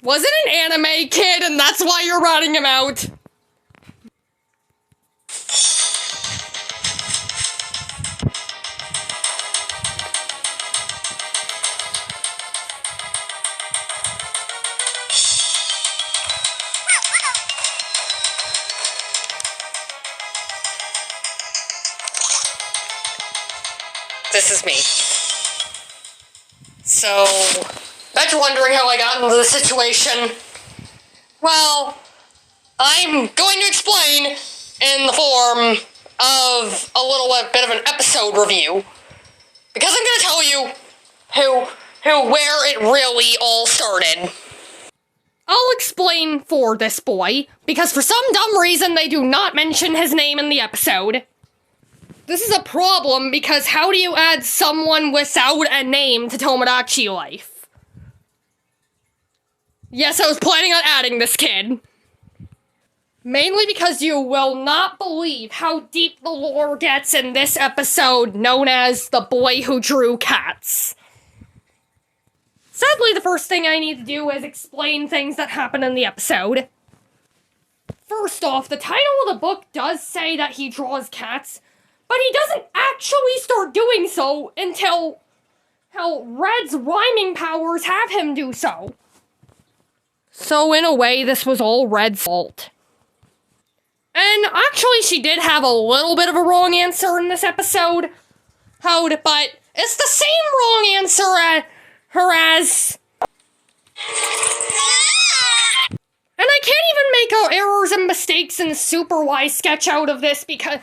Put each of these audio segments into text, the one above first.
Was it an anime kid and that's why you're ratting him out? This is me. So, bet you're wondering how I got into this situation. Well, I'm going to explain in the form of a little bit of an episode review. Because I'm going to tell you where it really all started. I'll explain for this boy, because for some dumb reason they do not mention his name in the episode. This is a problem because how do you add someone without a name to Tomodachi Life? Yes, I was planning on adding this kid. Mainly because you will not believe how deep the lore gets in this episode known as The Boy Who Drew Cats. Sadly, the first thing I need to do is explain things that happen in the episode. First off, the title of the book does say that he draws cats, but he doesn't actually start doing so until Red's rhyming powers have him do so. So in a way, this was all Red's fault. And actually, she did have a little bit of a wrong answer in this episode. But it's the same wrong answer as... And I can't even make errors and mistakes in Super Y sketch out of this because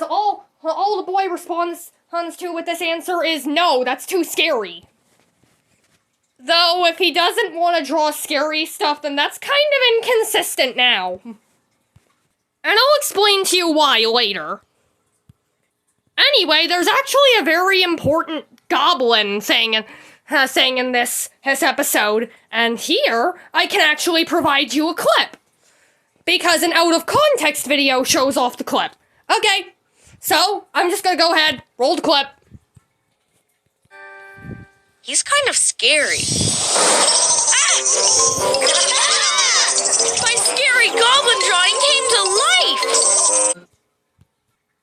all the boy responds to with this answer is no, that's too scary. Though, if he doesn't want to draw scary stuff, then that's kind of inconsistent now. And I'll explain to you why later. Anyway, there's actually a very important goblin thing in this episode, and here I can actually provide you a clip. Because an out-of-context video shows off the clip. Okay, so I'm just gonna go ahead, roll the clip. He's kind of scary. My scary goblin drawing came to life!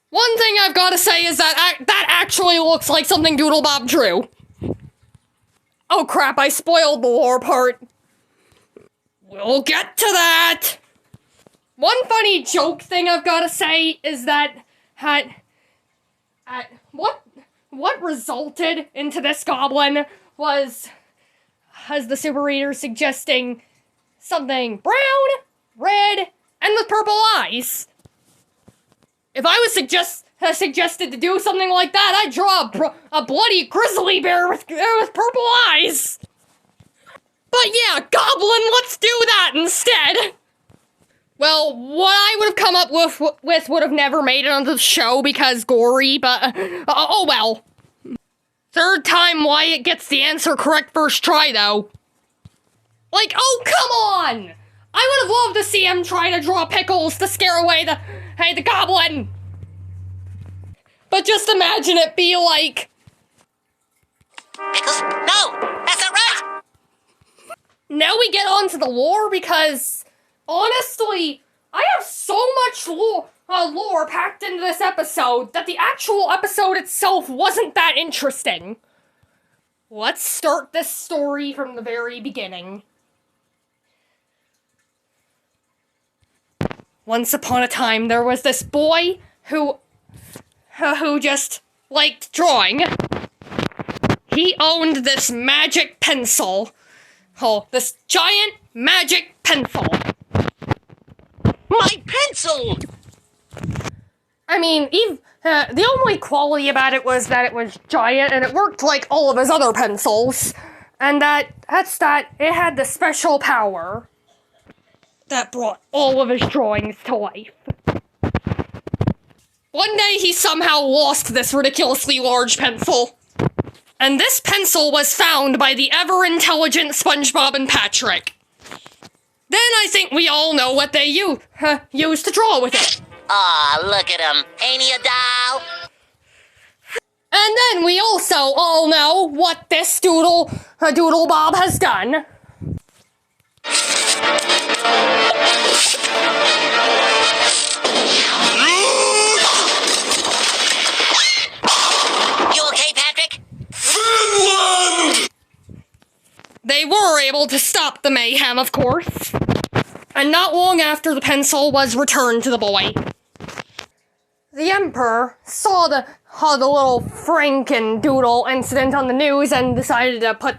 One thing I've got to say is that that actually looks like something Doodle Bob drew. Oh crap, I spoiled the lore part. We'll get to that! One funny joke thing I've got to say is that what resulted into this goblin was the super reader suggesting something brown, red, and with purple eyes. If I was suggested to do something like that, I'd draw a bloody grizzly bear with purple eyes. But yeah, goblin, let's do that instead. Well, what I would have come up with would have never made it onto the show because gory, but oh well. Third time Wyatt gets the answer correct first try, though. Like, oh, come on! I would have loved to see him try to draw pickles to scare away the goblin! But just imagine it be like... Pickles? No! That's not right! Now we get on to the lore because, honestly, I have so much lore packed into this episode that the actual episode itself wasn't that interesting. Let's start this story from the very beginning. Once upon a time, there was this boy who just liked drawing. He owned this magic pencil. Oh, this giant magic pencil. My pencil! I mean, the only quality about it was that it was giant and it worked like all of his other pencils. And that's that it had the special power that brought all of his drawings to life. One day he somehow lost this ridiculously large pencil. And this pencil was found by the ever-intelligent SpongeBob and Patrick. Then I think we all know what they used to draw with it. Aw, look at him. Ain't he a doll? And then we also all know what this Doodle Bob has done. You okay, Patrick? Finland! They were able to stop the mayhem, of course. And not long after the pencil was returned to the boy, the Emperor saw the little Franken-doodle incident on the news and decided to put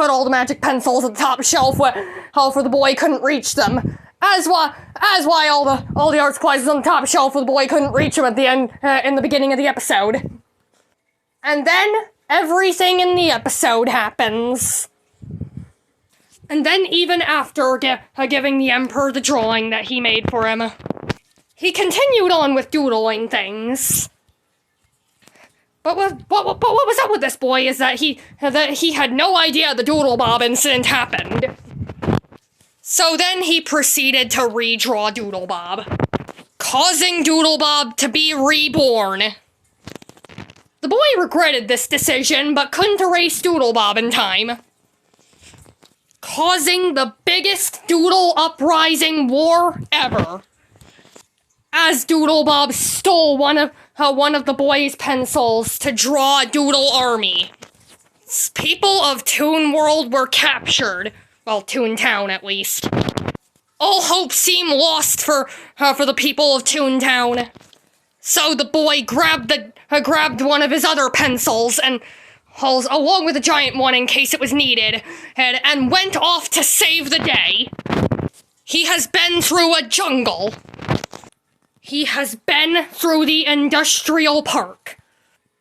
all the magic pencils at the top shelf where the boy couldn't reach them. As why all the art supplies was on the top shelf where the boy couldn't reach them at the end, in the beginning of the episode. And then everything in the episode happens. And then even after giving the Emperor the drawing that he made for him, he continued on with doodling things. But what was up with this boy is that he had no idea the Doodle Bob incident happened. So then he proceeded to redraw Doodle Bob, causing Doodle Bob to be reborn. The boy regretted this decision, but couldn't erase Doodle Bob in time, causing the biggest Doodle uprising war ever, as Doodle Bob stole one of the boy's pencils to draw a Doodle army. People of Toon World were captured. Well, Toontown, at least. All hope seemed lost for the people of Toontown. So the boy grabbed one of his other pencils and along with a giant one in case it was needed, and went off to save the day. He has been through a jungle. He has been through the industrial park,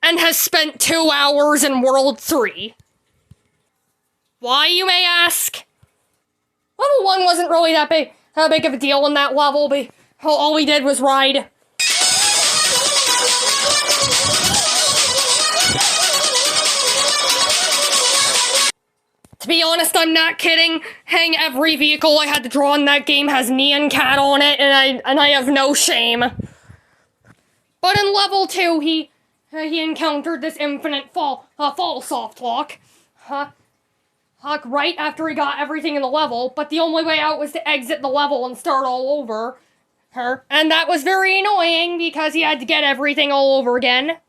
and has spent 2 hours in World 3. Why, you may ask? Level 1 wasn't really that big of a deal in that level, but all we did was ride. To be honest, I'm not kidding. Every vehicle I had to draw in that game has Nyan Cat on it, and I have no shame. But in level 2, he encountered this infinite fall soft lock. Right after he got everything in the level, but the only way out was to exit the level and start all over. And that was very annoying because he had to get everything all over again.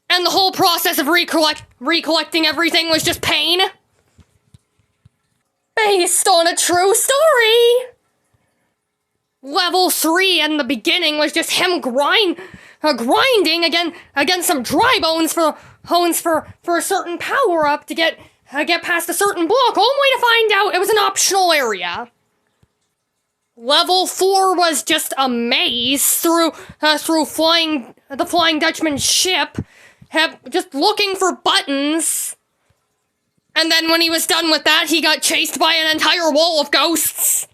And the whole process of recollecting everything was just pain. Based on a true story! Level 3 in the beginning was just him grinding against some dry bones for a certain power-up to get past a certain block, only to find out it was an optional area. Level 4 was just a maze through the Flying Dutchman's ship, just looking for buttons. And then when he was done with that, he got chased by an entire wall of ghosts.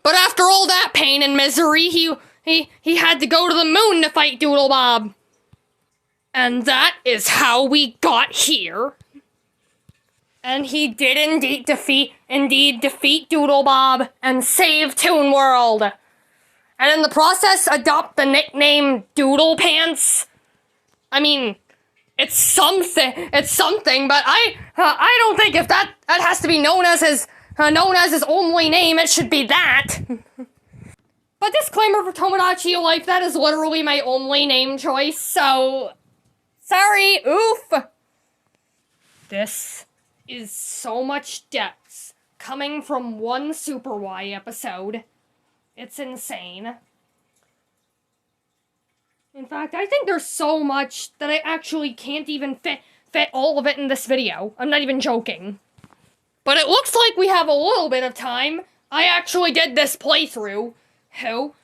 But after all that pain and misery, he had to go to the moon to fight Doodle Bob. And that is how we got here. And he did indeed defeat Doodle Bob and save Toon World. And in the process, adopt the nickname Doodle Pants. I mean, it's something, but I don't think if that has to be known as his only name, it should be that. But disclaimer for Tomodachi Life, that is literally my only name choice, so sorry, oof. This is so much depth coming from one Super Y episode. It's insane. In fact, I think there's so much that I actually can't even fit all of it in this video. I'm not even joking. But it looks like we have a little bit of time. I actually did this playthrough,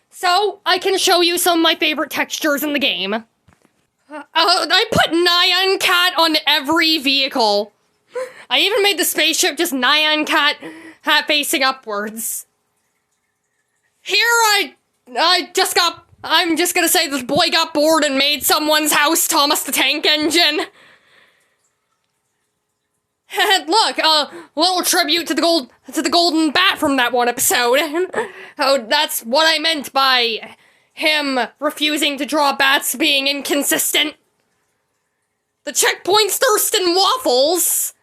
so I can show you some of my favorite textures in the game. I put Nyan Cat on every vehicle. I even made the spaceship just Nyan Cat facing upwards. Here I'm just gonna say this boy got bored and made someone's house Thomas the Tank Engine. Look, a little tribute to the golden bat from that one episode. Oh, that's what I meant by him refusing to draw bats being inconsistent. The checkpoint's Thurston Waffles.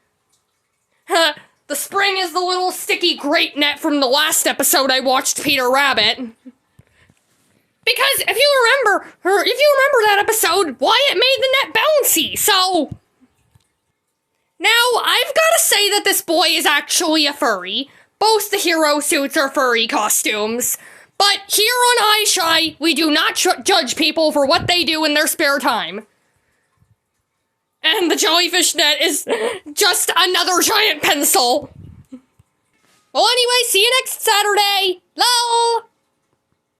The spring is the little sticky grape net from the last episode I watched, Peter Rabbit. Because if you remember that episode, Wyatt made the net bouncy, so... Now, I've gotta say that this boy is actually a furry. Both the hero suits are furry costumes. But here on iShy, we do not judge people for what they do in their spare time. And the jellyfish net is just another giant pencil. Well, anyway, see you next Saturday. LOL!